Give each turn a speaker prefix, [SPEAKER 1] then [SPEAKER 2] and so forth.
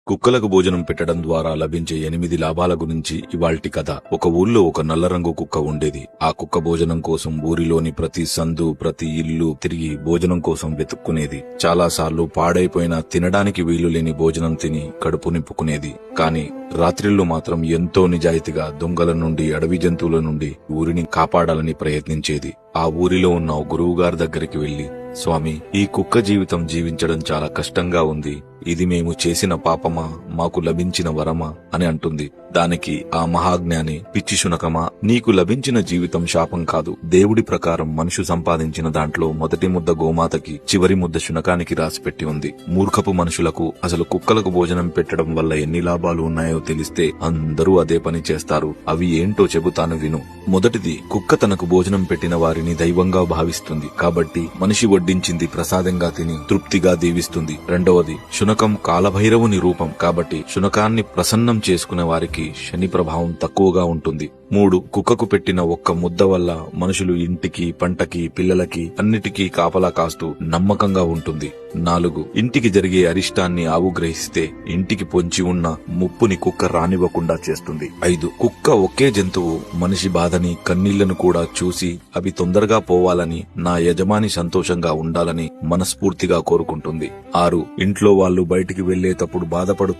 [SPEAKER 1] కుక్కలకు భోజనం పెట్టడం ద్వారా లభించే 8 లాభాల గురించి ఇవాల్టి కథ. ఒక ఊళ్ళో ఒక నల్ల రంగు కుక్క ఉండేది. ఆ కుక్క భోజనం కోసం ఊరిలోని ప్రతి సందు, ప్రతి ఇల్లు తిరిగి భోజనం కోసం వెతుక్కునేది. చాలాసార్లు పాడైపోయిన, తినడానికి వీలు లేని భోజనం తిని కడుపు నింపుకునేది. కాని రాత్రిళ్ళు మాత్రం ఎంతో నిజాయితీగా దొంగల నుండి, అడవి జంతువుల నుండి ఊరిని కాపాడాలని ప్రయత్నించేది. ఆ ఊరిలో ఉన్న గురువుగారి దగ్గరికి వెళ్లి, స్వామి, ఈ కుక్క జీవితం జీవించడం చాలా కష్టంగా ఉంది. ఇది మేము చేసిన పాపమా, మాకు లభించిన వరమా అని అంటుంది. దానికి ఆ మహాజ్ఞాని, పిచ్చి శునకమా, నీకు లభించిన జీవితం శాపం కాదు. దేవుడి ప్రకారం మనుషు సంపాదించిన దాంట్లో మొదటి ముద్ద గోమాతకి, చివరి ముద్ద శునకానికి రాసిపెట్టి ఉంది. మూర్ఖపు మనుషులకు అసలు కుక్కలకు భోజనం పెట్టడం వల్ల ఎన్ని లాభాలు ఉన్నాయో తెలిస్తే అందరూ అదే పని చేస్తారు. అవి ఏంటో చెబుతాను విను. మొదటిది, కుక్క తనకు భోజనం పెట్టిన వారిని దైవంగా భావిస్తుంది కాబట్టి మనిషి వడ్డించింది ప్రసాదంగా తిని తృప్తిగా దీవిస్తుంది. రెండవది, శునకం కాలభైరవుని రూపం కాబట్టి శునకాన్ని ప్రసన్నం చేసుకునే వారికి శని ప్రభావం తక్కువగా ఉంటుంది. 3, కుక్కకు పెట్టిన ఒక్క ముద్ద వల్ల మనుషులు ఇంటికి, పంటకి, పిల్లలకి అన్నిటికీ కాపలా కాస్తూ నమ్మకంగా ఉంటుంది. 4, ఇంటికి జరిగే అరిష్టాన్ని ఆవు గ్రహిస్తే ఇంటికి పొంచి ఉన్న ముప్పుని కుక్క రానివ్వకుండా చేస్తుంది. 5, కుక్క ఒకే జంతువు మనిషి బాధని, కన్నీళ్లను కూడా చూసి అవి తొందరగా పోవాలని, నా యజమాని సంతోషంగా ఉండాలని మనస్ఫూర్తిగా కోరుకుంటుంది. 6, ఇంట్లో వాళ్ళు బయటికి వెళ్లేటప్పుడు బాధపడు